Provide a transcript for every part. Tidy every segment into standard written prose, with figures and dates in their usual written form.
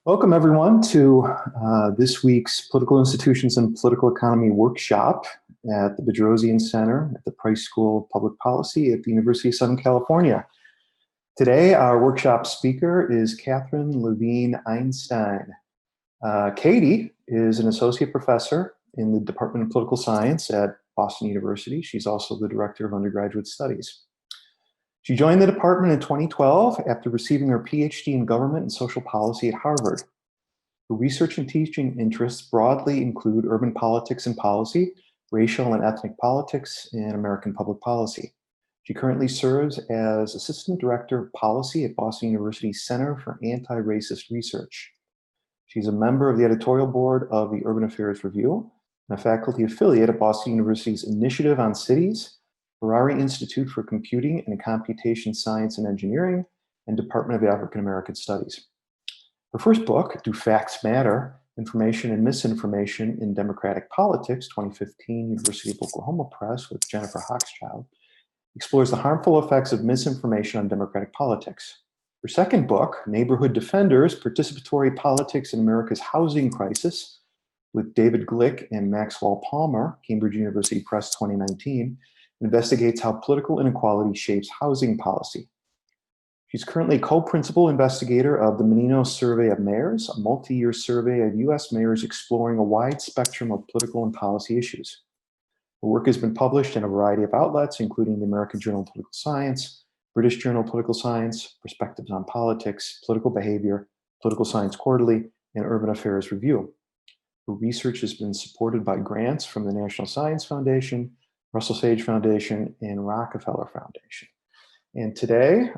Welcome, everyone, to this week's Political Institutions and Political Economy workshop at the Bedrosian Center at the Price School of Public Policy at the University of Southern California. Today, our workshop speaker is Catherine Levine Einstein. Katie is an associate professor in the Department of Political Science at Boston University. She's also the director of undergraduate studies. She joined the department in 2012 after receiving her PhD in government and social policy at Harvard. Her research and teaching interests broadly include urban politics and policy, racial and ethnic politics, and American public policy. She currently serves as Assistant Director of Policy at Boston University's Center for Anti-Racist Research. She's a member of the editorial board of the Urban Affairs Review and a faculty affiliate at Boston University's Initiative on Cities, Harari Institute for Computing and Computation Science and Engineering, and Department of African American Studies. Her first book, Do Facts Matter? Information and Misinformation in Democratic Politics, 2015, University of Oklahoma Press with Jennifer Hochschild, explores the harmful effects of misinformation on democratic politics. Her second book, Neighborhood Defenders, Participatory Politics in America's Housing Crisis, with David Glick and Maxwell Palmer, Cambridge University Press, 2019, investigates how political inequality shapes housing policy. She's currently co-principal investigator of the Menino Survey of Mayors, a multi-year survey of US mayors exploring a wide spectrum of political and policy issues. Her work has been published in a variety of outlets, including the American Journal of Political Science, British Journal of Political Science, Perspectives on Politics, Political Behavior, Political Science Quarterly, and Urban Affairs Review. Her research has been supported by grants from the National Science Foundation, Russell Sage Foundation, and Rockefeller Foundation. And today,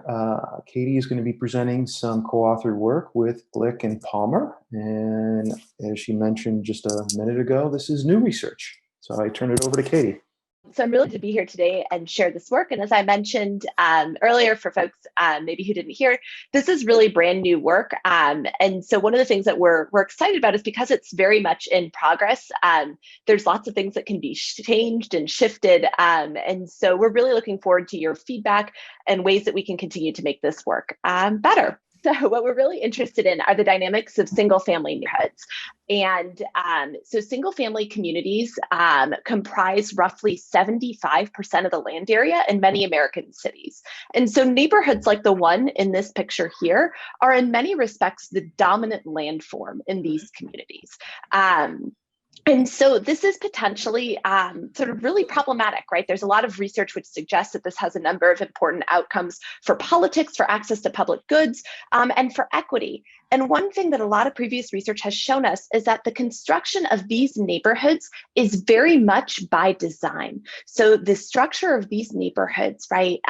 Katie is going to be presenting some co-authored work with Glick and Palmer. And as she mentioned just a minute ago, this is new research. So I turn it over to Katie. So I'm really to be here today and share this work. And as I mentioned earlier, for folks maybe who didn't hear, this is really brand new work. And so one of the things that we're excited about is because it's very much in progress. There's lots of things that can be changed and shifted. And so we're really looking forward to your feedback and ways that we can continue to make this work better. So what we're really interested in are the dynamics of single-family neighborhoods. And so single-family communities comprise roughly 75% of the land area in many American cities. And so neighborhoods like the one in this picture here are in many respects the dominant landform in these communities. And so this is potentially sort of really problematic, right? There's a lot of research which suggests that this has a number of important outcomes for politics, for access to public goods, and for equity. And one thing that a lot of previous research has shown us is that the construction of these neighborhoods is very much by design. So the structure of these neighborhoods, right,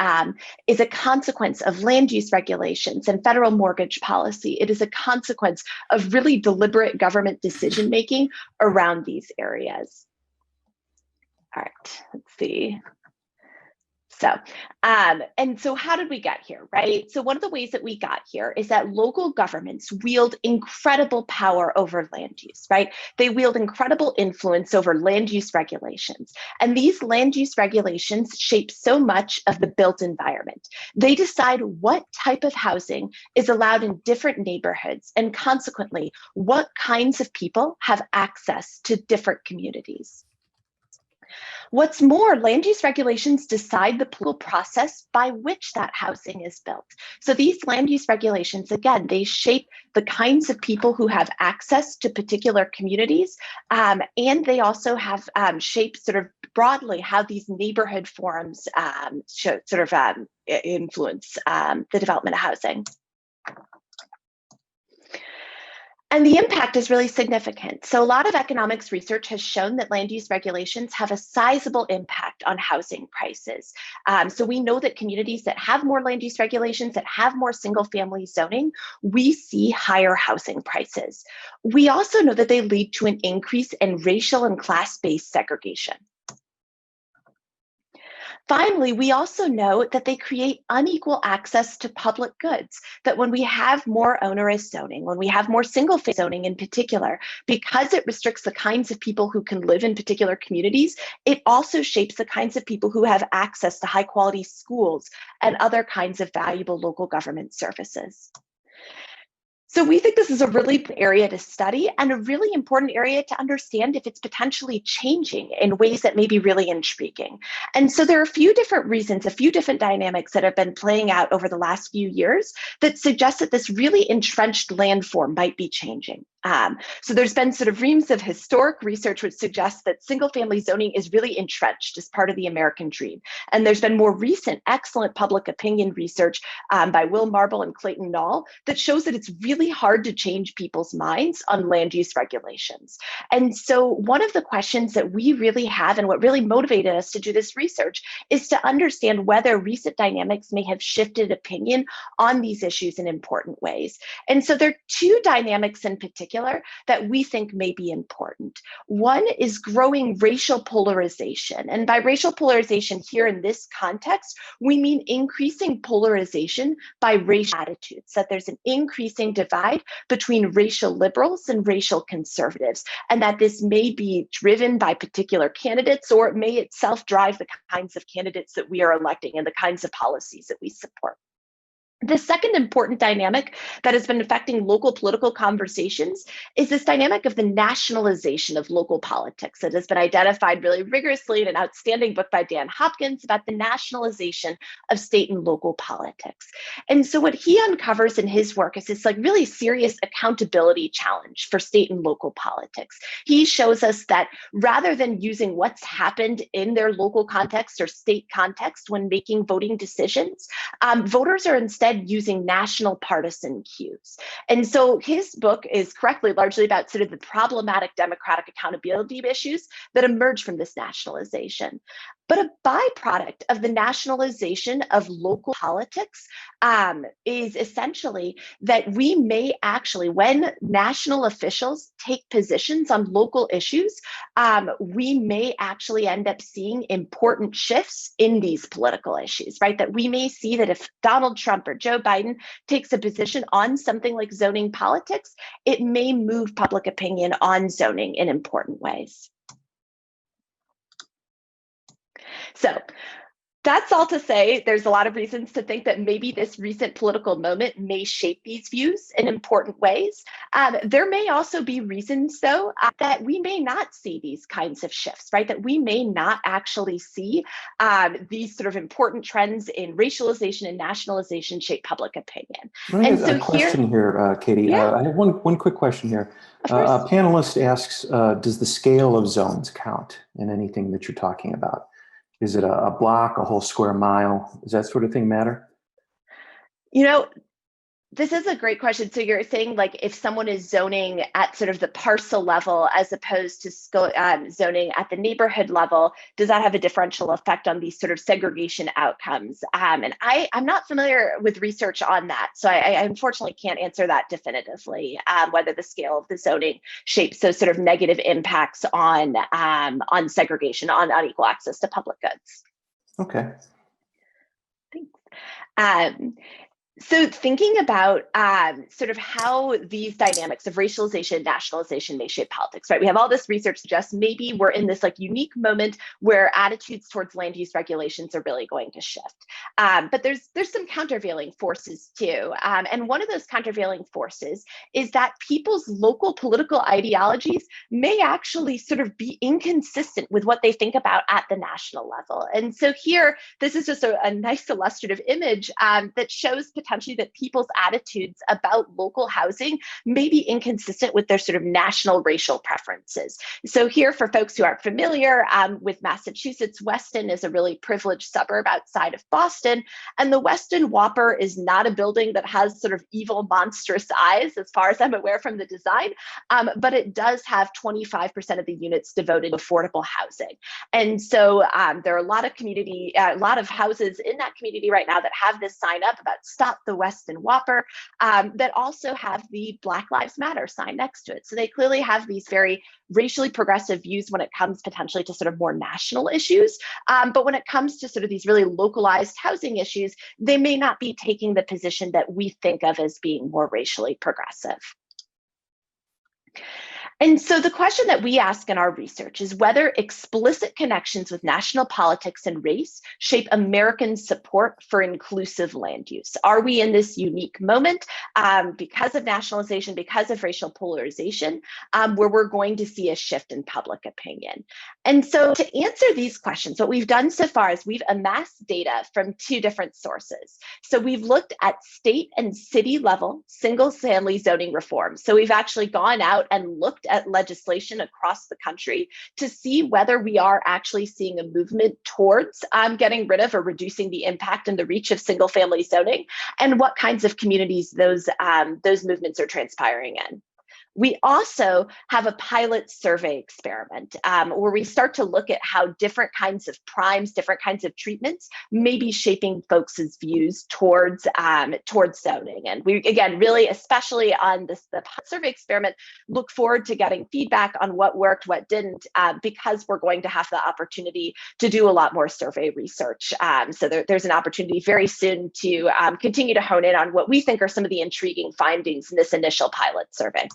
is a consequence of land use regulations and federal mortgage policy. It is a consequence of really deliberate government decision-making around these areas. All right, let's see. So, and so how did we get here, right? So one of the ways that we got here is that local governments wield incredible power over land use, right? They wield incredible influence over land use regulations. And these land use regulations shape so much of the built environment. They decide what type of housing is allowed in different neighborhoods, and consequently, what kinds of people have access to different communities. What's more, land use regulations decide the political process by which that housing is built. So these land use regulations, again, they shape the kinds of people who have access to particular communities, and they also have shaped sort of broadly how these neighborhood forms influence the development of housing. And the impact is really significant. So a lot of economics research has shown that land use regulations have a sizable impact on housing prices. So we know that communities that have more land use regulations, that have more single family zoning, we see higher housing prices. We also know that they lead to an increase in racial and class-based segregation. Finally, we also know that they create unequal access to public goods, that when we have more onerous zoning, when we have more single-family zoning in particular, because it restricts the kinds of people who can live in particular communities, it also shapes the kinds of people who have access to high-quality schools and other kinds of valuable local government services. So we think this is a really good area to study and a really important area to understand if it's potentially changing in ways that may be really intriguing. And so there are a few different reasons, a few different dynamics that have been playing out over the last few years that suggest that this really entrenched landform might be changing. So there's been sort of reams of historic research which suggests that single family zoning is really entrenched as part of the American dream. And there's been more recent excellent public opinion research by Will Marble and Clayton Nall that shows that it's really hard to change people's minds on land use regulations. And so one of the questions that we really have and what really motivated us to do this research is to understand whether recent dynamics may have shifted opinion on these issues in important ways. And so there are two dynamics in particular that we think may be important. One is growing racial polarization. And by racial polarization here in this context, we mean increasing polarization by racial attitudes, that there's an increasing divide between racial liberals and racial conservatives, and that this may be driven by particular candidates, or it may itself drive the kinds of candidates that we are electing and the kinds of policies that we support. The second important dynamic that has been affecting local political conversations is this dynamic of the nationalization of local politics that has been identified really rigorously in an outstanding book by Dan Hopkins about the nationalization of state and local politics. And so what he uncovers in his work is this like really serious accountability challenge for state and local politics. He shows us that rather than using what's happened in their local context or state context when making voting decisions, voters are instead using national partisan cues. And so his book is correctly largely about sort of the problematic democratic accountability issues that emerge from this nationalization. But a byproduct of the nationalization of local politics is essentially that we may actually, when national officials take positions on local issues, we may actually end up seeing important shifts in these political issues, right? That we may see that if Donald Trump or Joe Biden takes a position on something like zoning politics, it may move public opinion on zoning in important ways. So that's all to say there's a lot of reasons to think that maybe this recent political moment may shape these views in important ways. There may also be reasons, though, that we may not see these kinds of shifts, right? That we may not actually see these sort of important trends in racialization and nationalization shape public opinion. I have a question here, Katie. Yeah. I have one quick question here. A panelist asks, does the scale of zones count in anything that you're talking about? Is it a block, a whole square mile? Does that sort of thing matter? You know, this is a great question. So you're saying like if someone is zoning at sort of the parcel level as opposed to zoning at the neighborhood level, does that have a differential effect on these sort of segregation outcomes? And I'm not familiar with research on that. So I unfortunately can't answer that definitively, whether the scale of the zoning shapes those sort of negative impacts on segregation, on unequal access to public goods. Okay. Thanks. So thinking about sort of how these dynamics of racialization and nationalization may shape politics, right? We have all this research suggests maybe we're in this like unique moment where attitudes towards land use regulations are really going to shift. But there's some countervailing forces too. And one of those countervailing forces is that people's local political ideologies may actually sort of be inconsistent with what they think about at the national level. And so here, this is just a nice illustrative image that shows potentially that people's attitudes about local housing may be inconsistent with their sort of national racial preferences. So here, for folks who aren't familiar with Massachusetts, Weston is a really privileged suburb outside of Boston. And the Weston Whopper is not a building that has sort of evil, monstrous eyes, as far as I'm aware from the design, but it does have 25% of the units devoted to affordable housing. And so there are a lot of houses in that community right now that have this sign up about stop the Weston Whopper, that also have the Black Lives Matter sign next to it. So they clearly have these very racially progressive views when it comes potentially to sort of more national issues. But when it comes to sort of these really localized housing issues, they may not be taking the position that we think of as being more racially progressive. And so the question that we ask in our research is whether explicit connections with national politics and race shape American support for inclusive land use. Are we in this unique moment because of nationalization, because of racial polarization, where we're going to see a shift in public opinion? And so to answer these questions, what we've done so far is we've amassed data from two different sources. So we've looked at state and city level single-family zoning reform. So we've actually gone out and looked at legislation across the country to see whether we are actually seeing a movement towards getting rid of or reducing the impact and the reach of single-family zoning, and what kinds of communities those movements are transpiring in. We also have a pilot survey experiment where we start to look at how different kinds of primes, different kinds of treatments may be shaping folks' views towards zoning. And we, again, really, especially on the pilot survey experiment, look forward to getting feedback on what worked, what didn't, because we're going to have the opportunity to do a lot more survey research. So there's an opportunity very soon to continue to hone in on what we think are some of the intriguing findings in this initial pilot survey.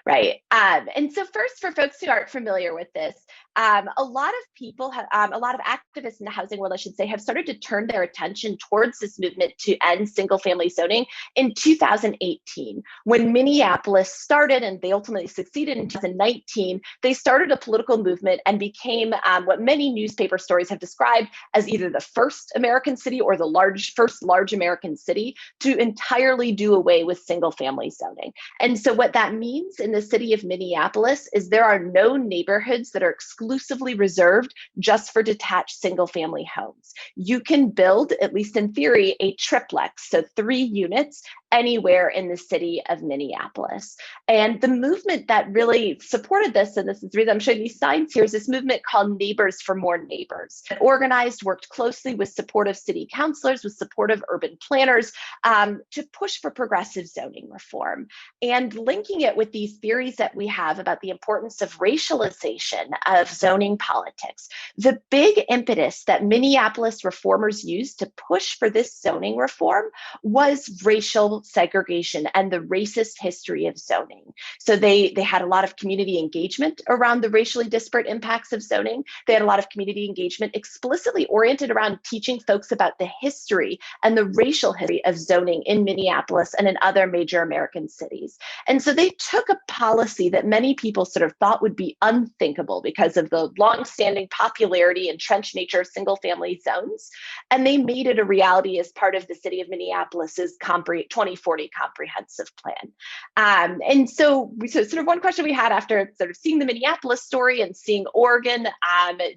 Right. And so first, for folks who aren't familiar with this, a lot of people, a lot of activists in the housing world, I should say, have started to turn their attention towards this movement to end single-family zoning in 2018. When Minneapolis started, and they ultimately succeeded in 2019, they started a political movement and became what many newspaper stories have described as either the first American city or the first large American city to entirely do away with single-family zoning. And so what that means in the city of Minneapolis is there are no neighborhoods that are exclusively reserved just for detached single-family homes. You can build, at least in theory, a triplex, so 3 units, anywhere in the city of Minneapolis. And the movement that really supported this, and this is the reason I'm showing these signs here, is this movement called Neighbors for More Neighbors. It organized, worked closely with supportive city councilors, with supportive urban planners to push for progressive zoning reform. And linking it with these theories that we have about the importance of racialization of zoning politics, the big impetus that Minneapolis reformers used to push for this zoning reform was racial segregation and the racist history of zoning. So they had a lot of community engagement around the racially disparate impacts of zoning. They had a lot of community engagement explicitly oriented around teaching folks about the history and the racial history of zoning in Minneapolis and in other major American cities. And so they took a policy that many people sort of thought would be unthinkable because of the longstanding popularity, entrenched nature of single-family zones, and they made it a reality as part of the city of Minneapolis's 2040 comprehensive plan. And so sort of one question we had after sort of seeing the Minneapolis story and seeing Oregon,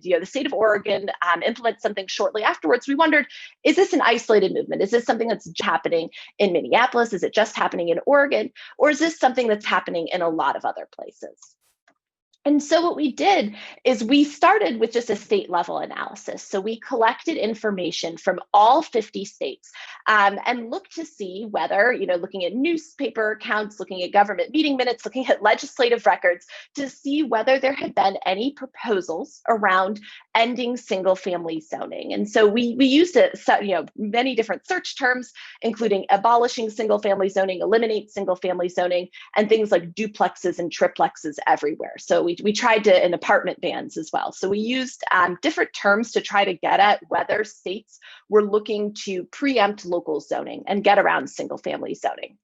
the state of Oregon implement something shortly afterwards, we wondered, is this an isolated movement? Is this something that's happening in Minneapolis? Is it just happening in Oregon? Or is this something that's happening in a lot of other places? And so what we did is we started with just a state level analysis. So we collected information from all 50 states and looked to see whether, looking at newspaper accounts, looking at government meeting minutes, looking at legislative records to see whether there had been any proposals around ending single family zoning. And so we used many different search terms, including abolishing single family zoning, eliminate single family zoning, and things like duplexes and triplexes everywhere. So we tried to, in apartment bans as well. So we used different terms to try to get at whether states were looking to preempt local zoning and get around single family zoning.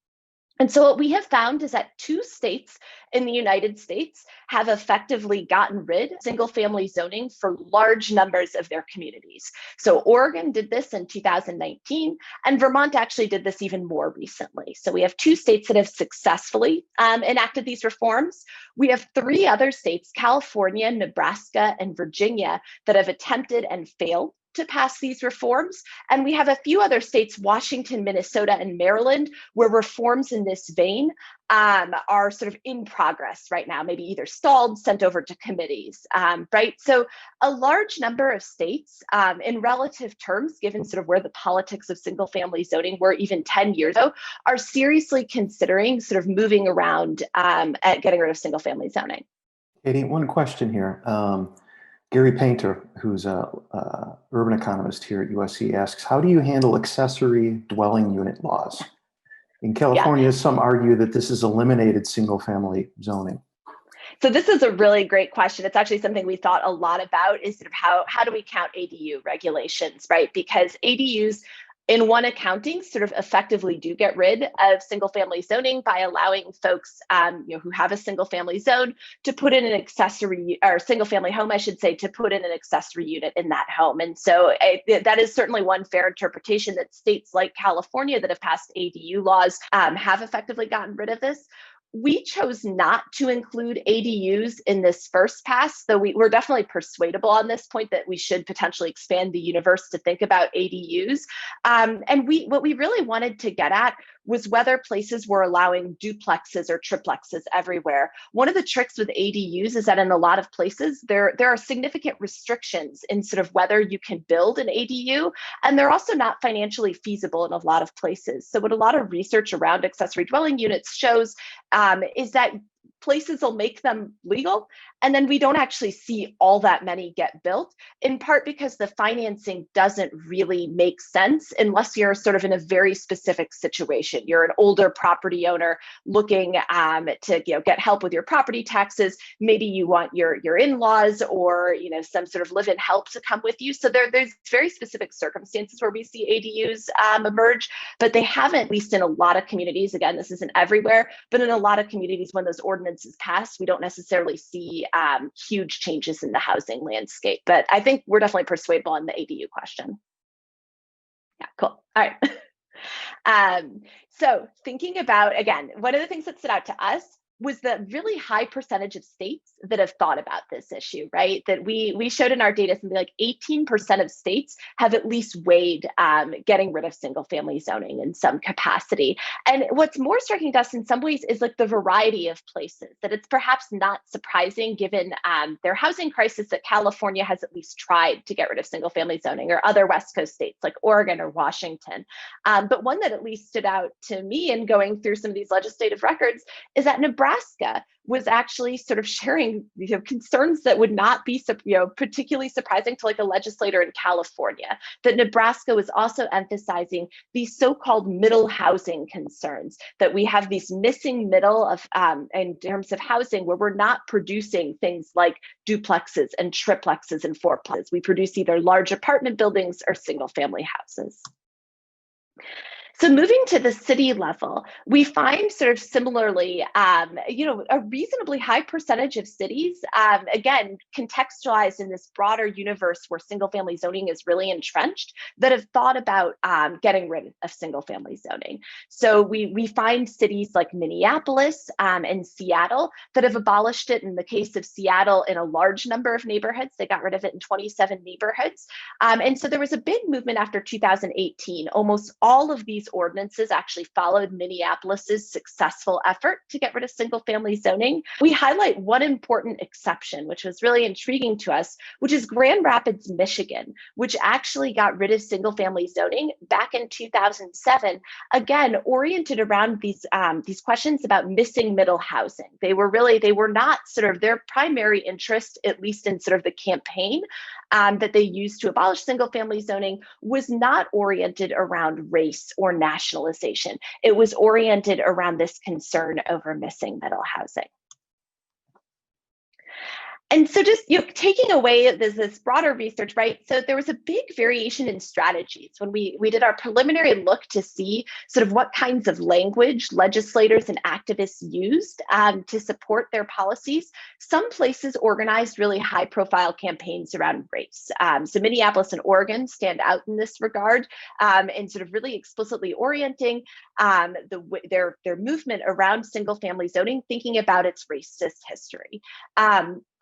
And so what we have found is that 2 states in the United States have effectively gotten rid of single-family zoning for large numbers of their communities. So Oregon did this in 2019, and Vermont actually did this even more recently. So we have 2 states that have successfully enacted these reforms. We have 3 other states, California, Nebraska, and Virginia, that have attempted and failed to pass these reforms. And we have a few other states, Washington, Minnesota, and Maryland, where reforms in this vein are sort of in progress right now, maybe either stalled, sent over to committees, right? So a large number of states in relative terms, given sort of where the politics of single family zoning were even 10 years ago, are seriously considering sort of moving around at getting rid of single family zoning. Katie, one question here. Gary Painter, who's an urban economist here at USC, asks, how do you handle accessory dwelling unit laws? In California, some argue that this has eliminated single-family zoning. So this is a really great question. It's actually something we thought a lot about, is sort of how do we count ADU regulations, right? Because ADUs in one accounting sort of effectively do get rid of single family zoning by allowing folks who have a single family zone to put in an accessory, or single family home, I should say, to put in an accessory unit in that home. And so that is certainly one fair interpretation, that states like California that have passed ADU laws have effectively gotten rid of this. We chose not to include ADUs in this first pass, though we're definitely persuadable on this point that we should potentially expand the universe to think about ADUs. And what we really wanted to get at was whether places were allowing duplexes or triplexes everywhere. One of the tricks with ADUs is that in a lot of places, there are significant restrictions in sort of whether you can build an ADU, and they're also not financially feasible in a lot of places. So what a lot of research around accessory dwelling units shows is that places will make them legal, and then we don't actually see all that many get built, in part because the financing doesn't really make sense unless you're sort of in a very specific situation. You're an older property owner looking to get help with your property taxes. Maybe you want your in-laws or some sort of live-in help to come with you. So there's very specific circumstances where we see ADUs emerge, but they haven't, at least in a lot of communities. Again, this isn't everywhere, but in a lot of communities, when those ordinances passed, we don't necessarily see huge changes in the housing landscape. But I think we're definitely persuadable on the ADU question. Yeah, cool. All right. So thinking about, again, one of the things that stood out to us was the really high percentage of states that have thought about this issue, right? That we showed in our data, something like 18% of states have at least weighed getting rid of single family zoning in some capacity. And what's more striking to us in some ways is like the variety of places, that it's perhaps not surprising given their housing crisis that California has at least tried to get rid of single family zoning, or other West Coast states like Oregon or Washington. But one that at least stood out to me in going through some of these legislative records is that Nebraska was actually sort of sharing concerns that would not be particularly surprising to like a legislator in California. That Nebraska was also emphasizing these so-called middle housing concerns, that we have these missing middle of in terms of housing, where we're not producing things like duplexes and triplexes and fourplexes. We produce either large apartment buildings or single family houses. So moving to the city level, we find sort of similarly, a reasonably high percentage of cities, again, contextualized in this broader universe where single family zoning is really entrenched, that have thought about getting rid of single family zoning. So we find cities like Minneapolis and Seattle that have abolished it. In the case of Seattle, in a large number of neighborhoods, they got rid of it in 27 neighborhoods. And so there was a big movement after 2018. Almost all of these ordinances actually followed Minneapolis's successful effort to get rid of single family zoning. We highlight one important exception, which was really intriguing to us, which is Grand Rapids, Michigan, which actually got rid of single family zoning back in 2007, again, oriented around these questions about missing middle housing. They were not sort of their primary interest, at least in sort of the campaign that they used to abolish single family zoning, was not oriented around race or nationalization. It was oriented around this concern over missing middle housing. And so just taking away this broader research, right? So there was a big variation in strategies when we did our preliminary look to see sort of what kinds of language legislators and activists used to support their policies. Some places organized really high profile campaigns around race. So Minneapolis and Oregon stand out in this regard, and sort of really explicitly orienting their movement around single family zoning, thinking about its racist history.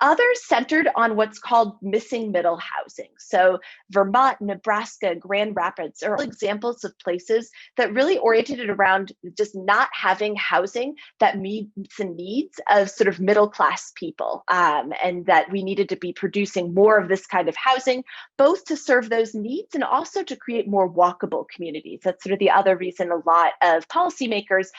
Others centered on what's called missing middle housing. So Vermont, Nebraska, Grand Rapids are all examples of places that really oriented it around just not having housing that meets the needs of sort of middle class people, and that we needed to be producing more of this kind of housing, both to serve those needs and also to create more walkable communities. That's sort of the other reason a lot of policymakers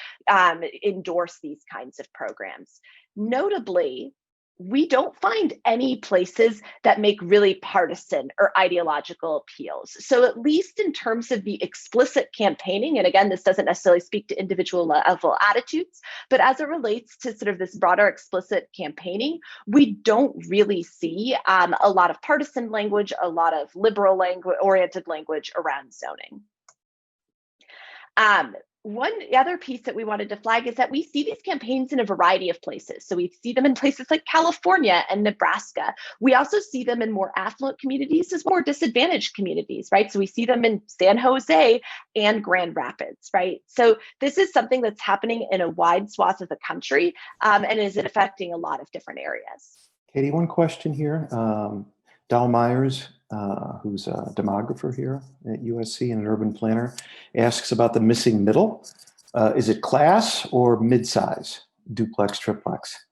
endorse these kinds of programs. Notably, we don't find any places that make really partisan or ideological appeals. So at least in terms of the explicit campaigning, and again, this doesn't necessarily speak to individual level attitudes, but as it relates to sort of this broader explicit campaigning, we don't really see a lot of partisan language, a lot of liberal oriented language around zoning. One other piece that we wanted to flag is that we see these campaigns in a variety of places. So we see them in places like California and Nebraska. We also see them in more affluent communities as more disadvantaged communities, right? So we see them in San Jose and Grand Rapids, right? So this is something that's happening in a wide swath of the country and is affecting a lot of different areas. Katie, one question here. Dal Myers, who's a demographer here at USC and an urban planner, asks about the missing middle. Is it class or mid-size, duplex, triplex?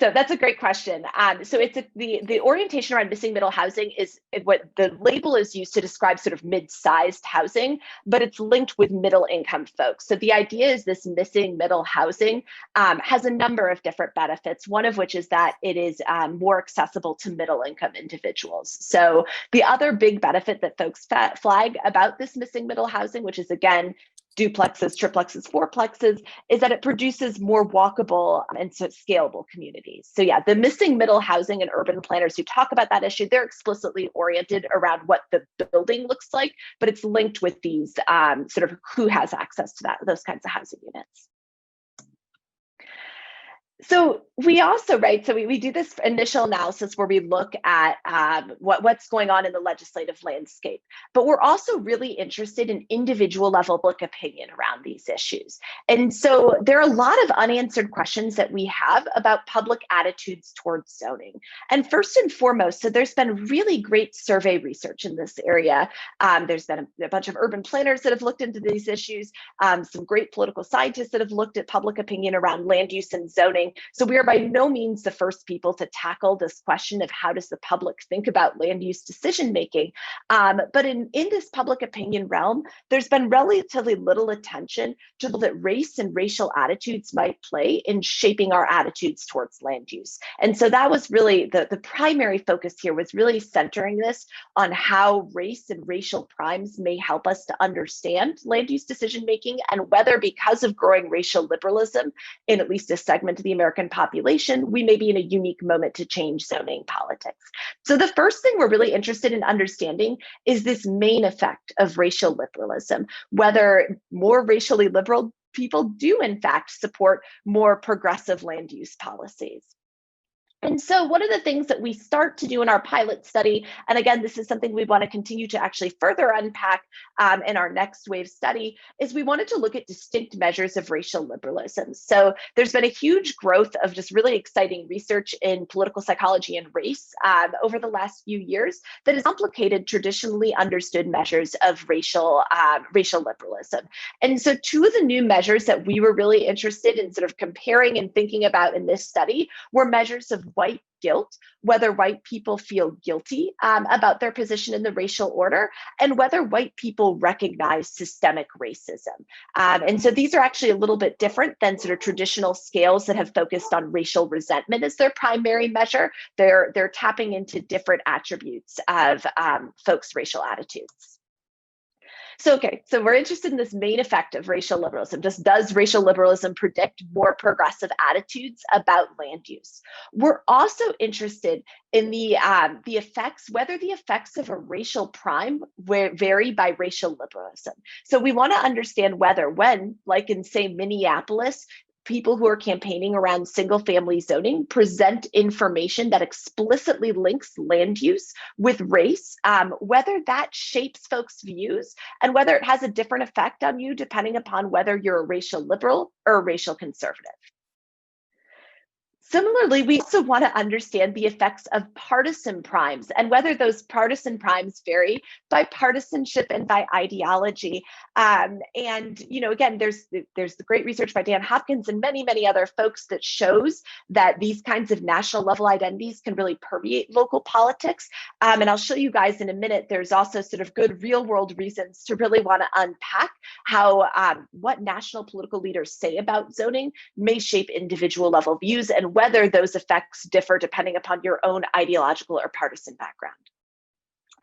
So that's a great question. So it's the orientation around missing middle housing is what the label is used to describe sort of mid-sized housing, but it's linked with middle income folks. So the idea is this missing middle housing has a number of different benefits, one of which is that it is more accessible to middle income individuals. So the other big benefit that folks flag about this missing middle housing, which is again, duplexes, triplexes, fourplexes, is that it produces more walkable and scalable communities. So yeah, the missing middle housing and urban planners who talk about that issue, they're explicitly oriented around what the building looks like, but it's linked with these sort of who has access to those kinds of housing units. So we also, right, so we do this initial analysis where we look at what's going on in the legislative landscape, but we're also really interested in individual level public opinion around these issues. And so there are a lot of unanswered questions that we have about public attitudes towards zoning. And first and foremost, so there's been really great survey research in this area. There's been a bunch of urban planners that have looked into these issues, some great political scientists that have looked at public opinion around land use and zoning. So we are by no means the first people to tackle this question of how does the public think about land use decision making. But in this public opinion realm, there's been relatively little attention to that race and racial attitudes might play in shaping our attitudes towards land use. And so that was really the primary focus here, was really centering this on how race and racial primes may help us to understand land use decision making, and whether, because of growing racial liberalism in at least a segment of the American population, we may be in a unique moment to change zoning politics. So the first thing we're really interested in understanding is this main effect of racial liberalism, whether more racially liberal people do in fact support more progressive land use policies. And so one of the things that we start to do in our pilot study, and again, this is something we want to continue to actually further unpack in our next wave study, is we wanted to look at distinct measures of racial liberalism. So there's been a huge growth of just really exciting research in political psychology and race over the last few years that has complicated traditionally understood measures of racial liberalism. And so two of the new measures that we were really interested in sort of comparing and thinking about in this study were measures of white guilt, whether white people feel guilty about their position in the racial order, and whether white people recognize systemic racism. And so these are actually a little bit different than sort of traditional scales that have focused on racial resentment as their primary measure. They're tapping into different attributes of folks' racial attitudes. So we're interested in this main effect of racial liberalism. Just does racial liberalism predict more progressive attitudes about land use? We're also interested in the effects, whether the effects of a racial prime vary by racial liberalism. So we want to understand whether, when, like in say Minneapolis, people who are campaigning around single-family zoning present information that explicitly links land use with race, whether that shapes folks' views, and whether it has a different effect on you depending upon whether you're a racial liberal or a racial conservative. Similarly, we also want to understand the effects of partisan primes and whether those partisan primes vary by partisanship and by ideology. And again, there's the great research by Dan Hopkins and many, many other folks that shows that these kinds of national level identities can really permeate local politics. And I'll show you guys in a minute, there's also sort of good real world reasons to really want to unpack how what national political leaders say about zoning may shape individual level views and whether those effects differ depending upon your own ideological or partisan background.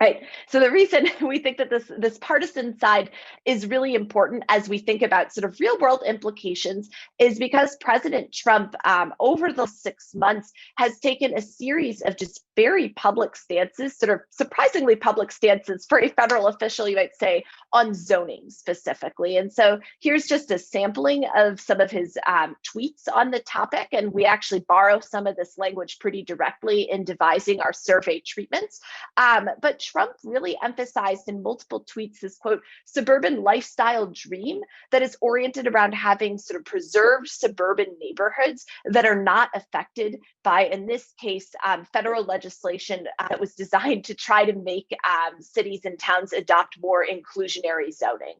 Right. So the reason we think that this partisan side is really important as we think about sort of real world implications is because President Trump, over the 6 months, has taken a series of just very public stances, sort of surprisingly public stances for a federal official, you might say, on zoning specifically. And so here's just a sampling of some of his tweets on the topic. And we actually borrow some of this language pretty directly in devising our survey treatments. But Trump really emphasized in multiple tweets this, quote, suburban lifestyle dream that is oriented around having sort of preserved suburban neighborhoods that are not affected by, in this case, federal legislation that was designed to try to make cities and towns adopt more inclusionary zoning.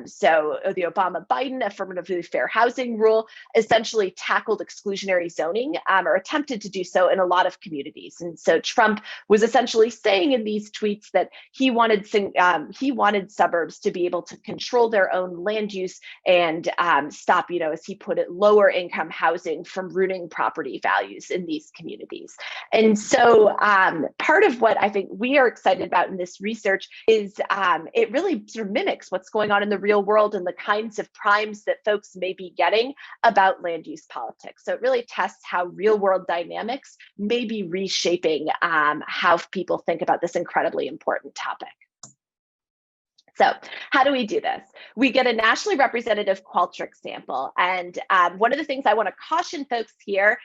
So the Obama-Biden affirmatively fair housing rule essentially tackled exclusionary zoning or attempted to do so in a lot of communities. And so Trump was essentially saying in these tweets that he wanted suburbs to be able to control their own land use and stop, as he put it, lower income housing from ruining property values in these communities. And so part of what I think we are excited about in this research is it really sort of mimics what's going on in the real world and the kinds of primes that folks may be getting about land use politics. So it really tests how real world dynamics may be reshaping how people think about this incredibly important topic. So how do we do this? We get a nationally representative Qualtrics sample. And one of the things I want to caution folks here,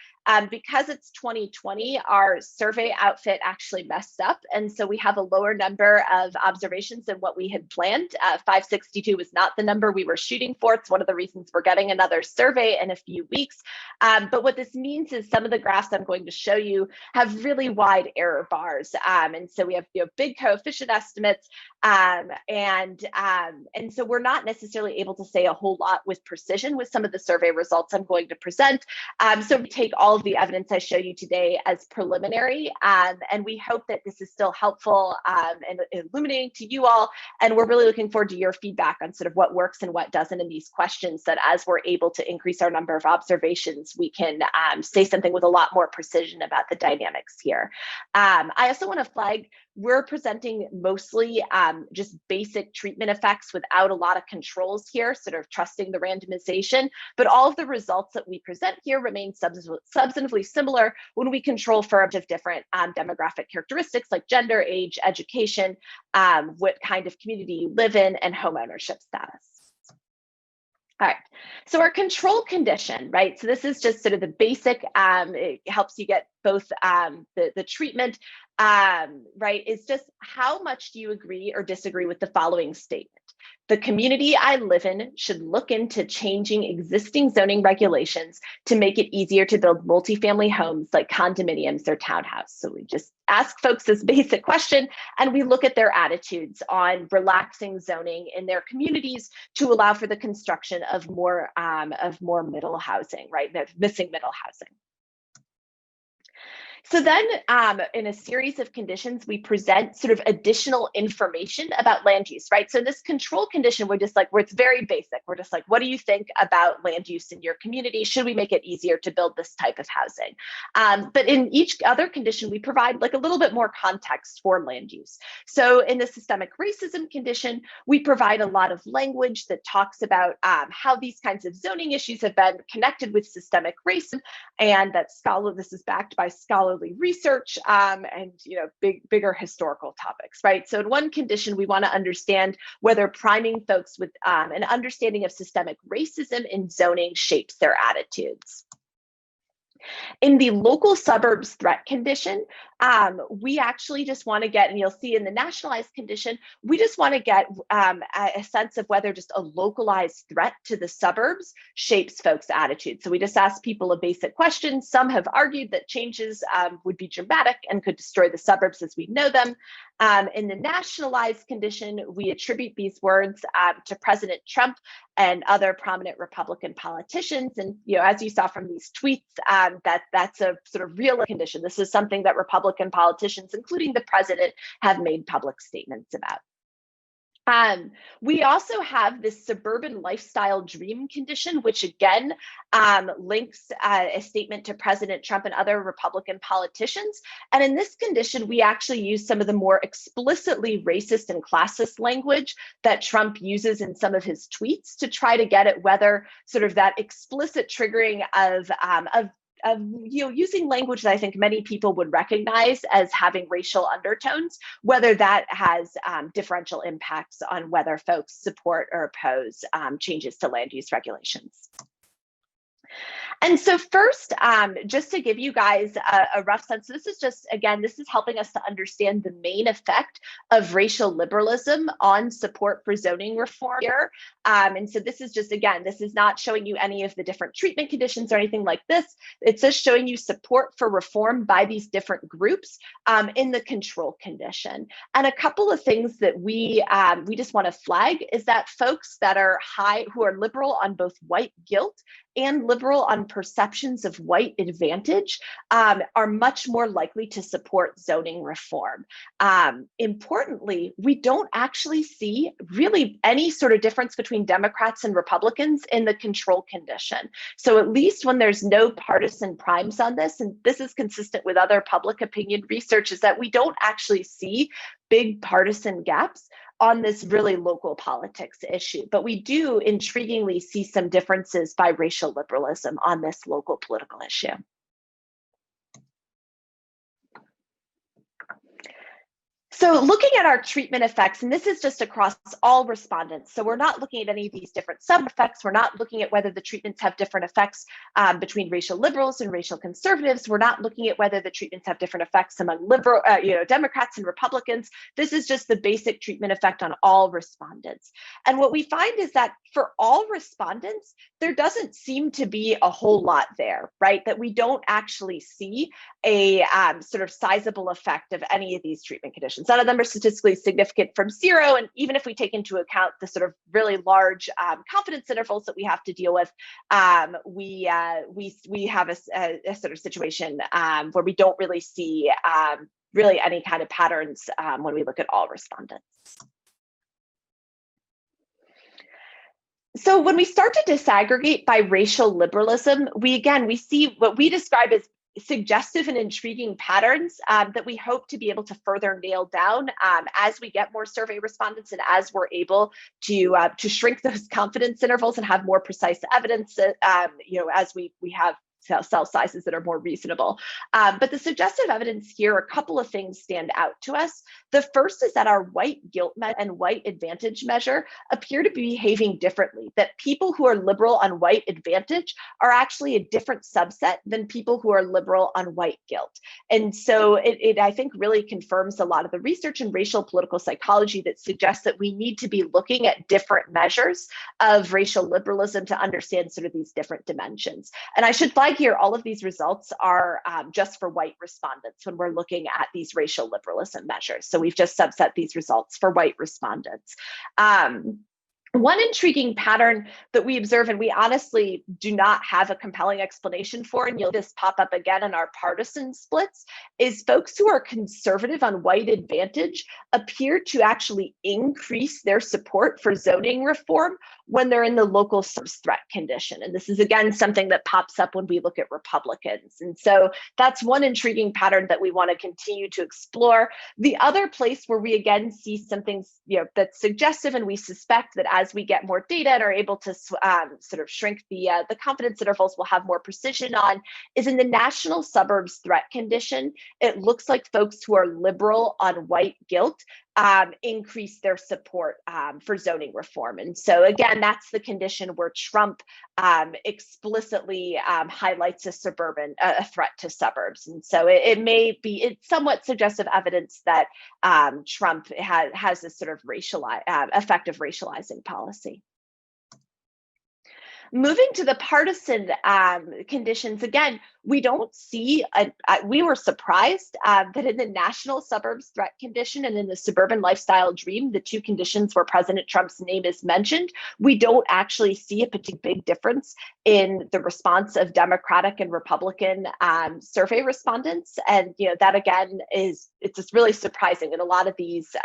because it's 2020, our survey outfit actually messed up. And so we have a lower number of observations than what we had planned. 562 was not the number we were shooting for. It's one of the reasons we're getting another survey in a few weeks. But what this means is some of the graphs I'm going to show you have really wide error bars. And so we have big coefficient estimates. And so we're not necessarily able to say a whole lot with precision with some of the survey results I'm going to present. So we take all of the evidence I show you today as preliminary, and we hope that this is still helpful and illuminating to you all. And we're really looking forward to your feedback on sort of what works and what doesn't in these questions, that as we're able to increase our number of observations, we can say something with a lot more precision about the dynamics here. I also want to flag, we're presenting mostly just basic treatment effects without a lot of controls here, sort of trusting the randomization, but all of the results that we present here remain substantively similar when we control for a bunch of different demographic characteristics like gender, age, education, what kind of community you live in, and home ownership status. All right, so our control condition, right? So this is just sort of the basic, it helps you get both the treatment, right? Is just how much do you agree or disagree with the following statement? The community I live in should look into changing existing zoning regulations to make it easier to build multifamily homes like condominiums or townhouse. So we just ask folks this basic question, and we look at their attitudes on relaxing zoning in their communities to allow for the construction of more middle housing, right? Missing middle housing. So then in a series of conditions, we present sort of additional information about land use, right? So in this control condition, we're just like, where it's very basic. We're just like, what do you think about land use in your community? Should we make it easier to build this type of housing? But in each other condition, we provide like a little bit more context for land use. So in the systemic racism condition, we provide a lot of language that talks about how these kinds of zoning issues have been connected with systemic racism, and that this is backed by scholarly research and bigger historical topics, right? So in one condition, we want to understand whether priming folks with an understanding of systemic racism in zoning shapes their attitudes. In the local suburbs threat condition, we actually just want to get, and you'll see in the nationalized condition, we just want to get a sense of whether just a localized threat to the suburbs shapes folks' attitudes. So we just ask people a basic question. Some have argued that changes would be dramatic and could destroy the suburbs as we know them. In the nationalized condition, we attribute these words to President Trump and other prominent Republican politicians. And as you saw from these tweets, that's a sort of real condition. This is something that Republican politicians, including the president, have made public statements about. We also have this suburban lifestyle dream condition, which again links a statement to President Trump and other Republican politicians. And in this condition, we actually use some of the more explicitly racist and classist language that Trump uses in some of his tweets to try to get at whether sort of that explicit triggering of using language that I think many people would recognize as having racial undertones, whether that has differential impacts on whether folks support or oppose changes to land use regulations. And so first, just to give you guys a rough sense, this is just, again, this is helping us to understand the main effect of racial liberalism on support for zoning reform here. And so this is just, again, this is not showing you any of the different treatment conditions or anything like this. It's just showing you support for reform by these different groups in the control condition. And a couple of things that we just want to flag is that folks that are who are liberal on both white guilt and liberal on perceptions of white advantage are much more likely to support zoning reform. Importantly, we don't actually see really any sort of difference between Democrats and Republicans in the control condition. So at least when there's no partisan primes on this, and this is consistent with other public opinion research, is that we don't actually see big partisan gaps on this really local politics issue. But we do intriguingly see some differences by racial liberalism on this local political issue. So looking at our treatment effects, and this is just across all respondents. So we're not looking at any of these different sub-effects. We're not looking at whether the treatments have different effects between racial liberals and racial conservatives. We're not looking at whether the treatments have different effects among Democrats and Republicans. This is just the basic treatment effect on all respondents. And what we find is that for all respondents, there doesn't seem to be a whole lot there, right? That we don't actually see a sort of sizable effect of any of these treatment conditions. None of them are statistically significant from zero. And even if we take into account the sort of really large confidence intervals that we have to deal with, we have a sort of situation where we don't really see really any kind of patterns when we look at all respondents. So when we start to disaggregate by racial liberalism, we see what we describe as suggestive and intriguing patterns that we hope to be able to further nail down as we get more survey respondents and as we're able to shrink those confidence intervals and have more precise evidence, as we have cell sizes that are more reasonable. But the suggestive evidence here, a couple of things stand out to us. The first is that our white guilt and white advantage measure appear to be behaving differently, that people who are liberal on white advantage are actually a different subset than people who are liberal on white guilt. And so it I think really confirms a lot of the research in racial political psychology that suggests that we need to be looking at different measures of racial liberalism to understand sort of these different dimensions. And I should flag here, all of these results are just for white respondents when we're looking at these racial liberalism measures. So we've just subset these results for white respondents. One intriguing pattern that we observe, and we honestly do not have a compelling explanation for, and you'll just pop up again in our partisan splits, is folks who are conservative on white advantage appear to actually increase their support for zoning reform when they're in the local source threat condition. And this is, again, something that pops up when we look at Republicans. And so that's one intriguing pattern that we want to continue to explore. The other place where we, again, see something that's suggestive, and we suspect that as we get more data and are able to sort of shrink the confidence intervals, we'll have more precision on, is in the national suburbs threat condition. It looks like folks who are liberal on white guilt increase their support for zoning reform. And so again, that's the condition where Trump explicitly highlights a threat to suburbs. And so it's somewhat suggestive evidence that Trump has this sort of effective racializing policy. Moving to the partisan conditions, again, we don't see, we were surprised that in the national suburbs threat condition and in the suburban lifestyle dream, the two conditions where President Trump's name is mentioned, we don't actually see a particular big difference in the response of Democratic and Republican survey respondents. And that again it's just really surprising. In a lot of these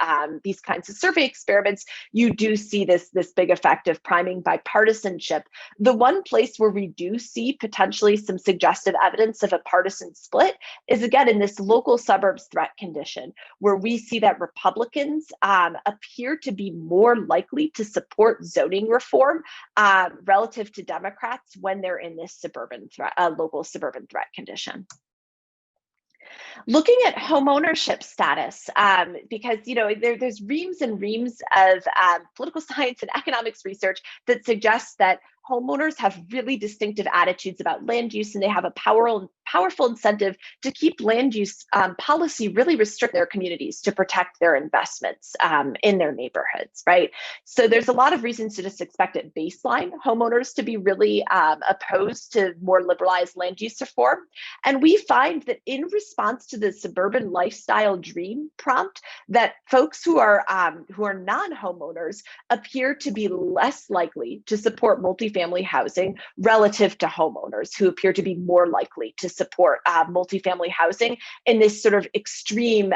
kinds of survey experiments, you do see this big effect of priming bipartisanship. The one place where we do see potentially some suggestive evidence of a partisan split is again in this local suburbs threat condition, where we see that Republicans appear to be more likely to support zoning reform relative to Democrats when they're in this local suburban threat condition. Looking at home ownership status, because there's reams and reams of political science and economics research that suggests that homeowners have really distinctive attitudes about land use, and they have a powerful incentive to keep land use policy really restrict their communities to protect their investments in their neighborhoods, right? So there's a lot of reasons to just expect at baseline homeowners to be really opposed to more liberalized land use reform. And we find that in response to the suburban lifestyle dream prompt, that folks who are non-homeowners appear to be less likely to support multifamily housing relative to homeowners, who appear to be more likely to support multifamily housing in this sort of extreme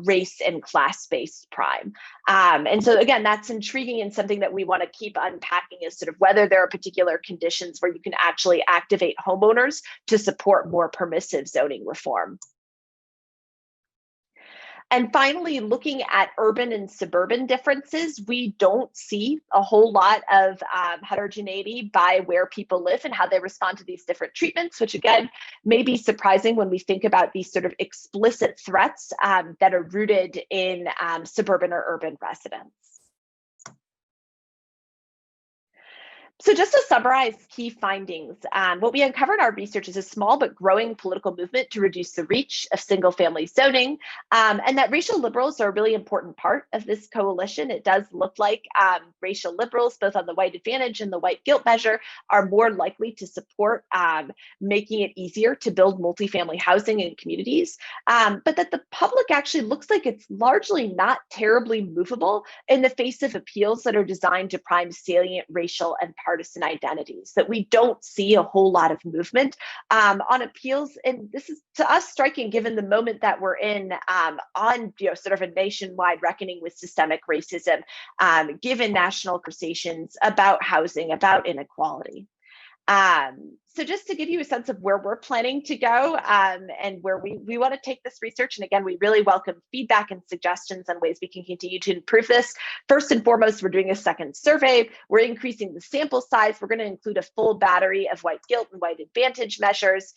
race and class-based prime. And so again, that's intriguing and something that we want to keep unpacking, is sort of whether there are particular conditions where you can actually activate homeowners to support more permissive zoning reform. And finally, looking at urban and suburban differences, we don't see a whole lot of heterogeneity by where people live and how they respond to these different treatments, which again, may be surprising when we think about these sort of explicit threats that are rooted in suburban or urban residents. So just to summarize key findings, what we uncovered in our research is a small but growing political movement to reduce the reach of single-family zoning, and that racial liberals are a really important part of this coalition. It does look like racial liberals, both on the white advantage and the white guilt measure, are more likely to support making it easier to build multifamily housing in communities, but that the public actually looks like it's largely not terribly movable in the face of appeals that are designed to prime salient racial and partisan identities, that we don't see a whole lot of movement on appeals. And this is, to us, striking given the moment that we're in on sort of a nationwide reckoning with systemic racism, given national conversations about housing, about inequality. So just to give you a sense of where we're planning to go and where we want to take this research, and again, we really welcome feedback and suggestions on ways we can continue to improve this. First and foremost, we're doing a second survey. We're increasing the sample size. We're going to include a full battery of white guilt and white advantage measures.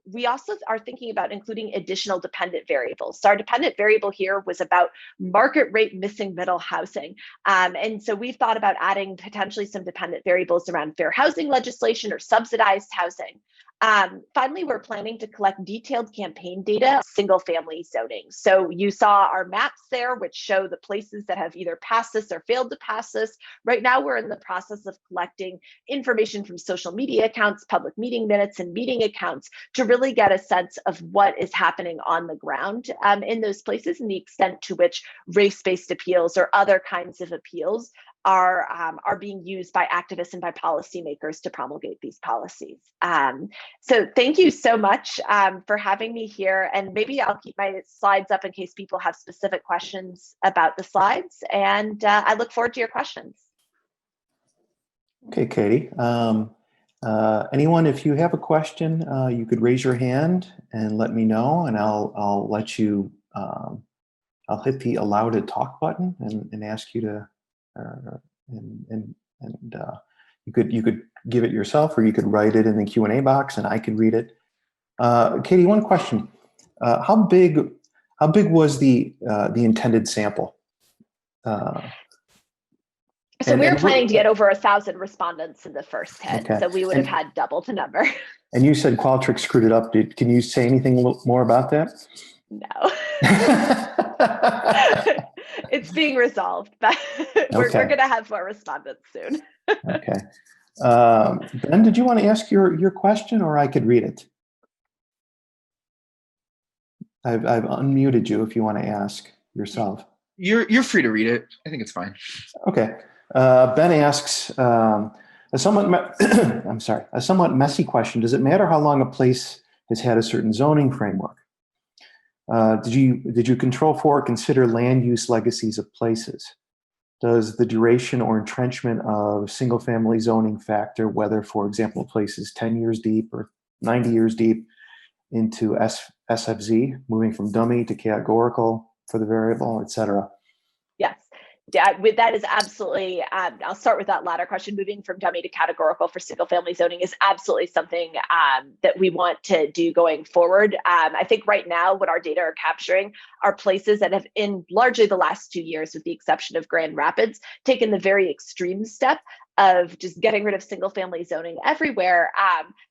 We also are thinking about including additional dependent variables. So our dependent variable here was about market rate missing middle housing. And so we've thought about adding potentially some dependent variables around fair housing legislation or subsidized housing. Finally, we're planning to collect detailed campaign data, single family zoning. So you saw our maps there, which show the places that have either passed this or failed to pass this. Right now, we're in the process of collecting information from social media accounts, public meeting minutes, and meeting accounts to really get a sense of what is happening on the ground in those places, and the extent to which race-based appeals or other kinds of appeals are being used by activists and by policymakers to promulgate these policies. So thank you so much for having me here. And maybe I'll keep my slides up in case people have specific questions about the slides. And I look forward to your questions. Okay, Katie. Anyone, if you have a question, you could raise your hand and let me know, and I'll let you, I'll hit the allow to talk button and ask you to, you could give it yourself, or you could write it in the Q&A box and I could read it. Katie, one question: how big was the intended sample? So we were planning to get over 1,000 respondents in the first hit, okay. So we would have had double the number. And you said Qualtrics screwed it up. Can you say anything more about that? No. It's being resolved, but we're going to have more respondents soon. Okay. Ben, did you want to ask your question, or I could read it? I've unmuted you if you want to ask yourself. You're free to read it. I think it's fine. Okay. Ben asks, a somewhat I'm sorry, a somewhat messy question. Does it matter how long a place has had a certain zoning framework? Did you control for or consider land use legacies of places? Does the duration or entrenchment of single family zoning factor whether, for example, a place is 10 years deep or 90 years deep into SFZ, moving from dummy to categorical for the variable, et cetera? Yes. Yeah, with that is absolutely, I'll start with that latter question. Moving from dummy to categorical for single family zoning is absolutely something that we want to do going forward. I think right now what our data are capturing are places that have, in largely the last 2 years, with the exception of Grand Rapids, taken the very extreme step of just getting rid of single family zoning everywhere.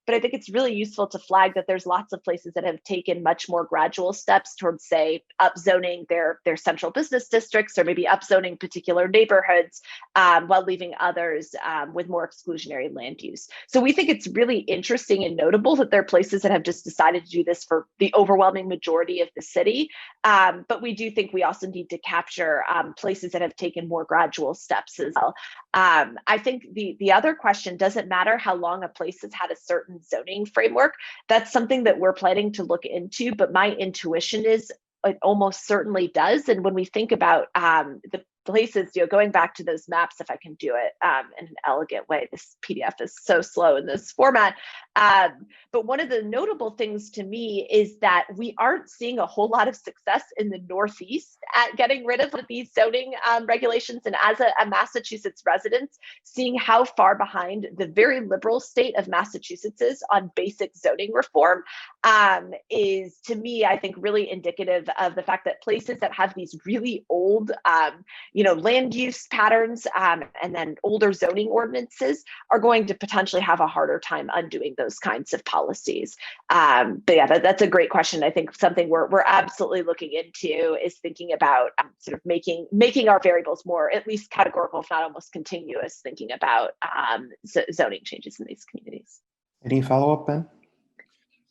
But I think it's really useful to flag that there's lots of places that have taken much more gradual steps towards, say, upzoning their central business districts, or maybe upzoning particular neighborhoods, while leaving others with more exclusionary land use. So we think it's really interesting and notable that there are places that have just decided to do this for the overwhelming majority of the city. But we do think we also need to capture places that have taken more gradual steps as well. I think the other question, doesn't matter how long a place has had a certain zoning framework. That's something that we're planning to look into, but my intuition is it almost certainly does. And when we think about the places, going back to those maps, if I can do it in an elegant way, this PDF is so slow in this format. But one of the notable things to me is that we aren't seeing a whole lot of success in the Northeast at getting rid of these zoning regulations. And as a Massachusetts resident, seeing how far behind the very liberal state of Massachusetts is on basic zoning reform is, to me, I think, really indicative of the fact that places that have these really old land use patterns and then older zoning ordinances are going to potentially have a harder time undoing those kinds of policies. But yeah, that's a great question. I think something we're absolutely looking into is thinking about sort of making our variables more, at least categorical, if not almost continuous, thinking about zoning changes in these communities. Any follow-up, Ben?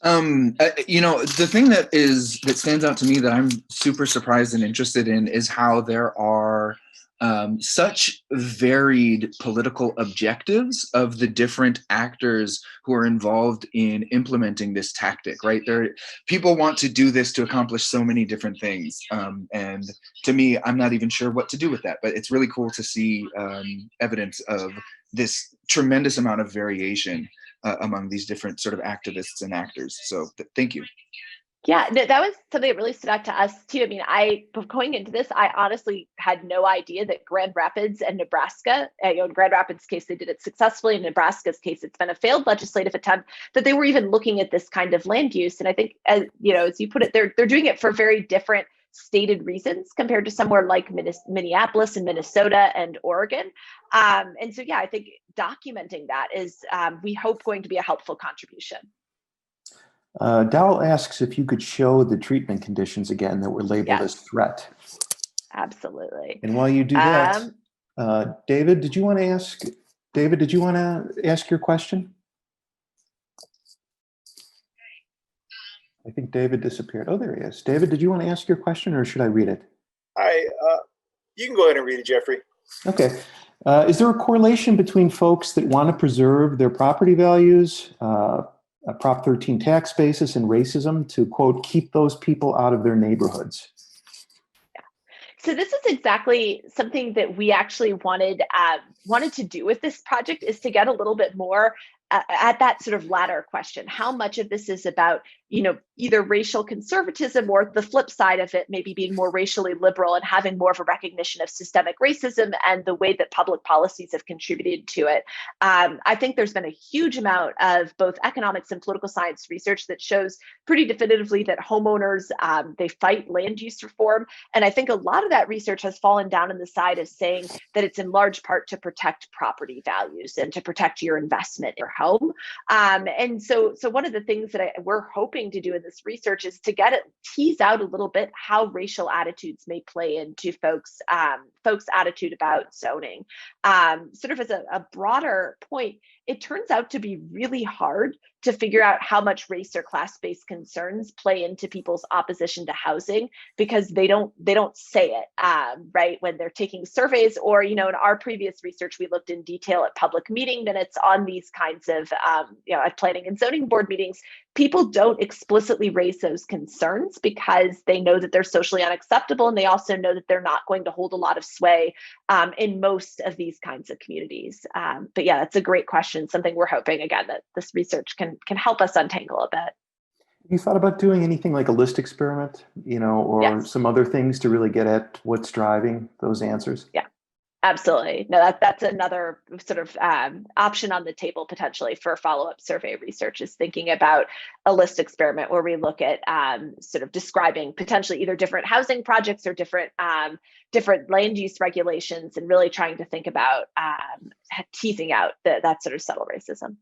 The thing that stands out to me that I'm super surprised and interested in is how there are such varied political objectives of the different actors who are involved in implementing this tactic, right? People want to do this to accomplish so many different things. And to me, I'm not even sure what to do with that, but it's really cool to see evidence of this tremendous amount of variation among these different sort of activists and actors. So thank you. Yeah, that was something that really stood out to us too. I mean, going into this, I honestly had no idea that Grand Rapids and Nebraska, in Grand Rapids' case, they did it successfully. In Nebraska's case, it's been a failed legislative attempt, that they were even looking at this kind of land use. And I think, as you put it, they're doing it for very different stated reasons compared to somewhere like Minneapolis and Minnesota and Oregon. And so, yeah, I think documenting that is, we hope, going to be a helpful contribution. Dowell asks if you could show the treatment conditions again that were labeled as threat. Absolutely. And while you do that, David, did you want to ask your question? I think David disappeared. Oh, there he is. David, did you want to ask your question, or should I read it? You can go ahead and read it, Jeffrey. Okay. Is there a correlation between folks that want to preserve their property values, a Prop 13 tax basis, and racism to, quote, keep those people out of their neighborhoods? Yeah. So this is exactly something that we actually wanted to do with this project, is to get a little bit more at that sort of latter question. How much of this is about, either racial conservatism, or the flip side of it, maybe being more racially liberal and having more of a recognition of systemic racism and the way that public policies have contributed to it. I think there's been a huge amount of both economics and political science research that shows pretty definitively that homeowners, they fight land use reform. And I think a lot of that research has fallen down on the side of saying that it's in large part to protect property values and to protect your investment in your home. And so one of the things that we're hoping to do in this research is to tease out a little bit how racial attitudes may play into folks' attitude about zoning. Sort of as a broader point, it turns out to be really hard to figure out how much race or class-based concerns play into people's opposition to housing, because they don't say it, right, when they're taking surveys, or, in our previous research, we looked in detail at public meeting minutes on these kinds of, at planning and zoning board meetings. People don't explicitly raise those concerns because they know that they're socially unacceptable, and they also know that they're not going to hold a lot of sway in most of these kinds of communities. But yeah, that's a great question. Something we're hoping, again, that this research can help us untangle a bit. You thought about doing anything like a list experiment, or Yes. some other things to really get at what's driving those answers? Yeah. Absolutely. No, that's another sort of option on the table potentially for follow-up survey research, is thinking about a list experiment where we look at sort of describing potentially either different housing projects or different land use regulations, and really trying to think about teasing out that sort of subtle racism.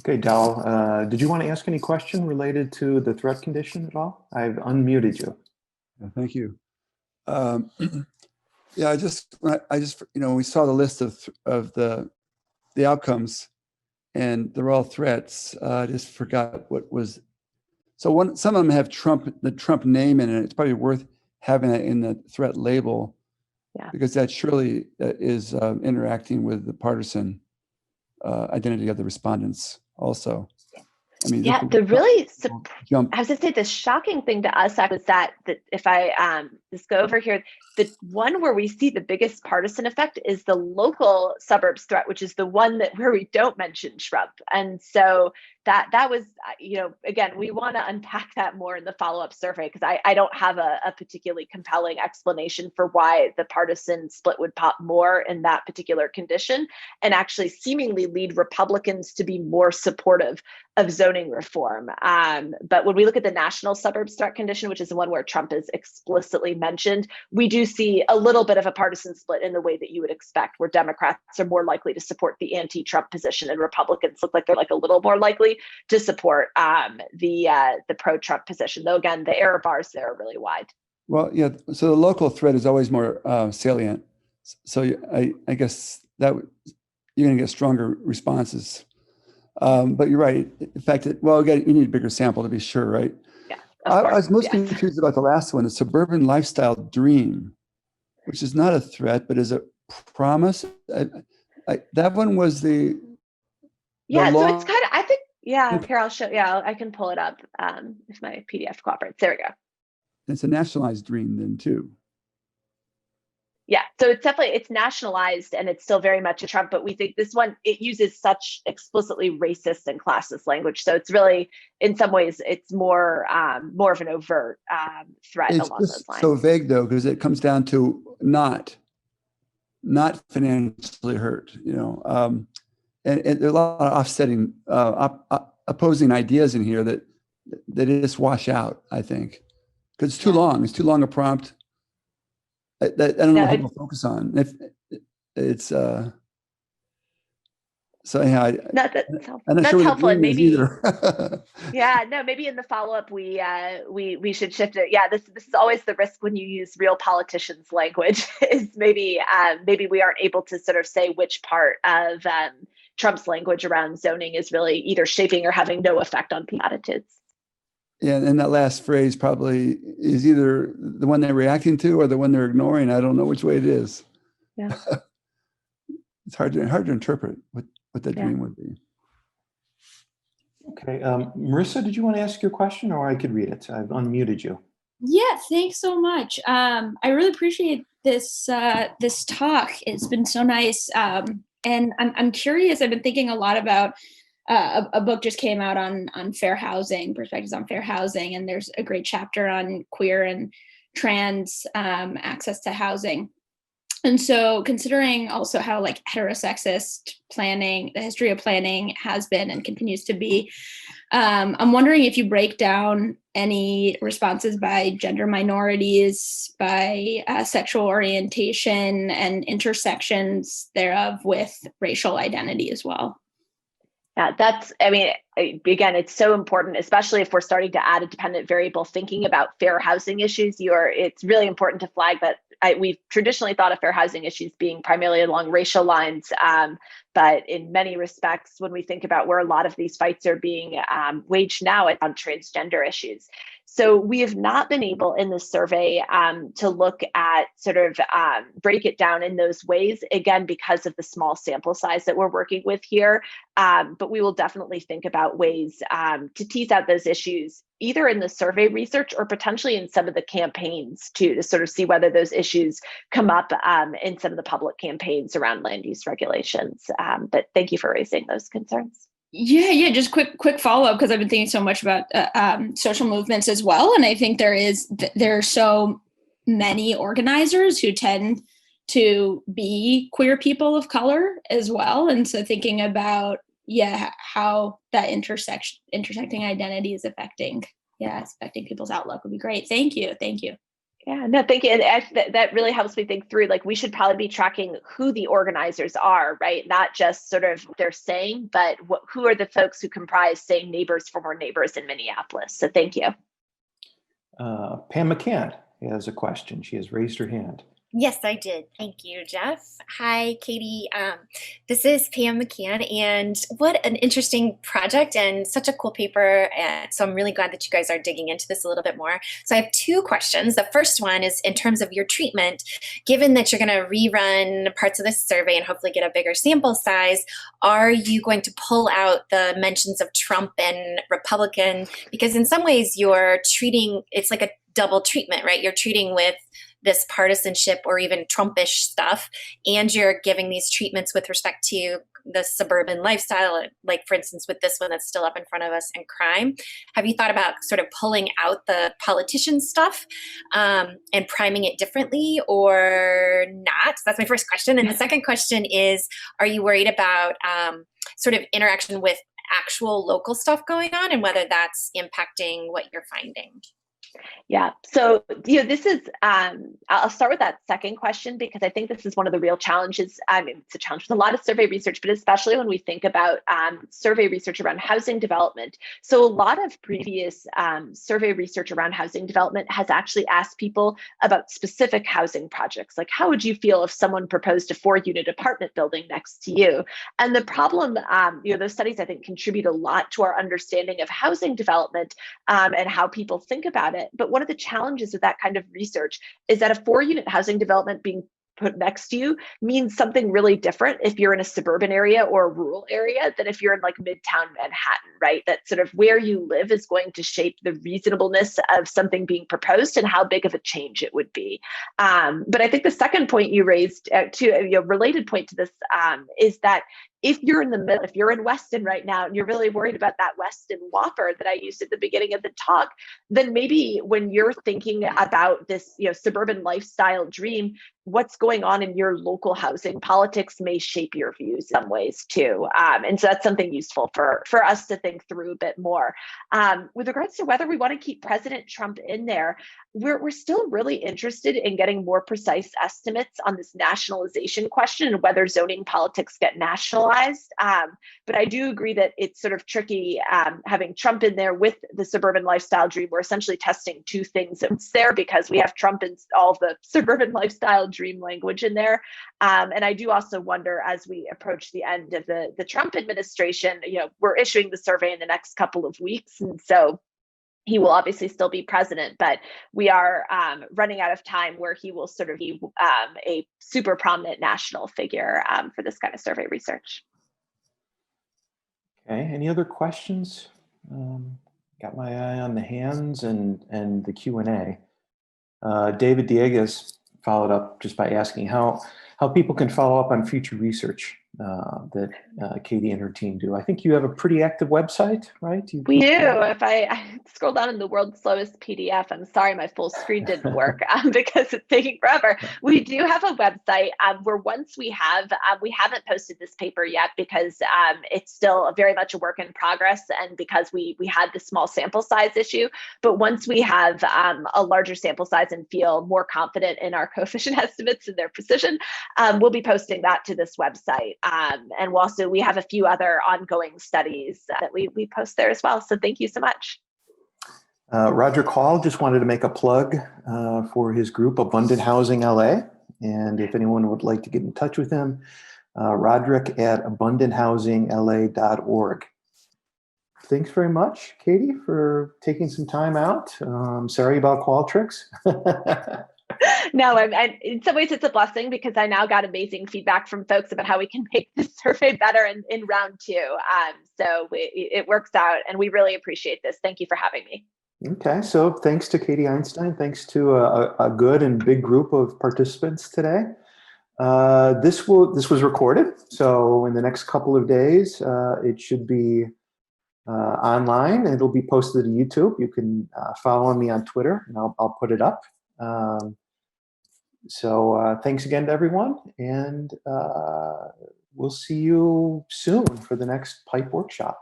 Okay, Dal, did you want to ask any question related to the threat condition at all? I've unmuted you. Thank you. Yeah, I just, we saw the list of the outcomes, and they're all threats. I just forgot what was. So some of them have the Trump name in it. It's probably worth having it in the threat label, because that surely is interacting with the partisan identity of the respondents also. I mean, yeah, the really, I was going to say, the shocking thing to us was that if I just go over here, the one where we see the biggest partisan effect is the local suburbs threat, which is the one where we don't mention Trump. And so that was, again, we want to unpack that more in the follow-up survey, because I don't have a particularly compelling explanation for why the partisan split would pop more in that particular condition, and actually seemingly lead Republicans to be more supportive of zoning reform. But when we look at the national suburbs threat condition, which is the one where Trump is explicitly mentioned, we do see a little bit of a partisan split in the way that you would expect, where Democrats are more likely to support the anti-Trump position, and Republicans look like they're a little more likely to support the pro-Trump position. Though again, the error bars there are really wide. Well, yeah. So the local threat is always more salient. So I guess that you're going to get stronger responses. But you're right. In fact, again, you need a bigger sample to be sure, right? Yeah. I was most confused about the last one, the suburban lifestyle dream, which is not a threat, but is a promise. That one was the so law. it's kind of, I think, here I'll show. I can pull it up if my PDF cooperates. There we go. It's a nationalized dream then too. Yeah, so it's nationalized, and it's still very much a Trump, but we think this one, it uses such explicitly racist and classist language. So it's really, in some ways, it's more of an overt threat along those lines. So vague though, because it comes down to not financially hurt, and there are a lot of offsetting, opposing ideas in here that just wash out, I think, because it's too long. It's too long a prompt. I don't know what people focus on. If it's so yeah, that's helpful. I'm not sure helpful, and maybe either. maybe in the follow-up we should shift it. Yeah, this is always the risk when you use real politicians' language, is maybe we aren't able to sort of say which part of Trump's language around zoning is really either shaping or having no effect on people's attitudes. Yeah, and that last phrase probably is either the one they're reacting to or the one they're ignoring. I don't know which way it is. Yeah. It's hard to interpret what that dream would be. Okay, Marissa, did you want to ask your question, or I could read it? I've unmuted you. Yeah, thanks so much. I really appreciate this talk. It's been so nice, and I'm curious. I've been thinking a lot about. A book just came out on fair housing, perspectives on fair housing, and there's a great chapter on queer and trans access to housing. And so, considering also how heterosexist planning, the history of planning has been and continues to be, I'm wondering if you break down any responses by gender minorities, by sexual orientation, and intersections thereof with racial identity as well. Yeah, I mean, again, it's so important, especially if we're starting to add a dependent variable, thinking about fair housing issues. It's really important to flag that we've traditionally thought of fair housing issues being primarily along racial lines. But in many respects, when we think about where a lot of these fights are being waged now, it's on transgender issues. So we have not been able in this survey to look at sort of break it down in those ways, again, because of the small sample size that we're working with here. But we will definitely think about ways to tease out those issues, either in the survey research or potentially in some of the campaigns to sort of see whether those issues come up in some of the public campaigns around land use regulations. But thank you for raising those concerns. Yeah. Just quick follow up, because I've been thinking so much about social movements as well, and I think there are so many organizers who tend to be queer people of color as well, and so thinking about how that intersecting identity is affecting people's outlook would be great. Thank you. Yeah, no, thank you. And that really helps me think through, like, we should probably be tracking who the organizers are, right? Not just sort of what they're saying, but who are the folks who comprise, say, Neighbors for More Neighbors in Minneapolis. So thank you. Pam McCann has a question. She has raised her hand. Yes, I did. Thank you, Jeff. Hi, Katie. This is Pam McCann, and what an interesting project and such a cool paper. And so I'm really glad that you guys are digging into this a little bit more. So I have two questions. The first one is in terms of your treatment, given that you're going to rerun parts of this survey and hopefully get a bigger sample size, are you going to pull out the mentions of Trump and Republican? Because in some ways you're treating, it's like a double treatment, right? You're treating with this partisanship or even Trumpish stuff, and you're giving these treatments with respect to the suburban lifestyle, like for instance with this one that's still up in front of us, and crime. Have you thought about sort of pulling out the politician stuff and priming it differently or not? So that's my first question. And the second question is, are you worried about sort of interaction with actual local stuff going on and whether that's impacting what you're finding? Yeah. So, this is, I'll start with that second question, because I think this is one of the real challenges. I mean, it's a challenge with a lot of survey research, but especially when we think about survey research around housing development. So a lot of previous survey research around housing development has actually asked people about specific housing projects. Like, how would you feel if someone proposed a 4-unit apartment building next to you? And the problem, those studies, I think, contribute a lot to our understanding of housing development and how people think about it. But one of the challenges with that kind of research is that a 4-unit housing development being put next to you means something really different if you're in a suburban area or a rural area than if you're in like Midtown Manhattan, right? That sort of where you live is going to shape the reasonableness of something being proposed and how big of a change it would be. But I think the second point you raised, related point to this, is that if you're in the middle, if you're in Weston right now and you're really worried about that Weston Whopper that I used at the beginning of the talk, then maybe when you're thinking about this, suburban lifestyle dream, what's going on in your local housing politics may shape your views in some ways too. And so that's something useful for us to think through a bit more. With regards to whether we want to keep President Trump in there, we're still really interested in getting more precise estimates on this nationalization question and whether zoning politics get nationalized. But I do agree that it's sort of tricky having Trump in there with the suburban lifestyle dream. We're essentially testing two things there because we have Trump and all the suburban lifestyle dream language in there. And I do also wonder, as we approach the end of the Trump administration, we're issuing the survey in the next couple of weeks. And so he will obviously still be president, but we are running out of time where he will sort of be a super prominent national figure for this kind of survey research. Okay, any other questions? Got my eye on the hands and the Q&A. David Diegas followed up just by asking how people can follow up on future research that Katie and her team do. I think you have a pretty active website, right? We do. If I scroll down in the world's slowest PDF, I'm sorry my full screen didn't work because it's taking forever. We do have a website where once we haven't posted this paper yet because it's still very much a work in progress and because we had the small sample size issue. But once we have a larger sample size and feel more confident in our coefficient estimates and their precision, we'll be posting that to this website. And we have a few other ongoing studies that we post there as well. So thank you so much. Roderick Hall just wanted to make a plug for his group, Abundant Housing LA. And if anyone would like to get in touch with him, Roderick at abundanthousingla.org. Thanks very much, Katie, for taking some time out. Sorry about Qualtrics. No, in some ways it's a blessing because I now got amazing feedback from folks about how we can make this survey better in round 2. So it works out, and we really appreciate this. Thank you for having me. Okay, so thanks to Katie Einstein. Thanks to a good and big group of participants today. This was recorded, so in the next couple of days, it should be online. It'll be posted to YouTube. You can follow me on Twitter, and I'll put it up. So thanks again to everyone, and we'll see you soon for the next PIPE workshop.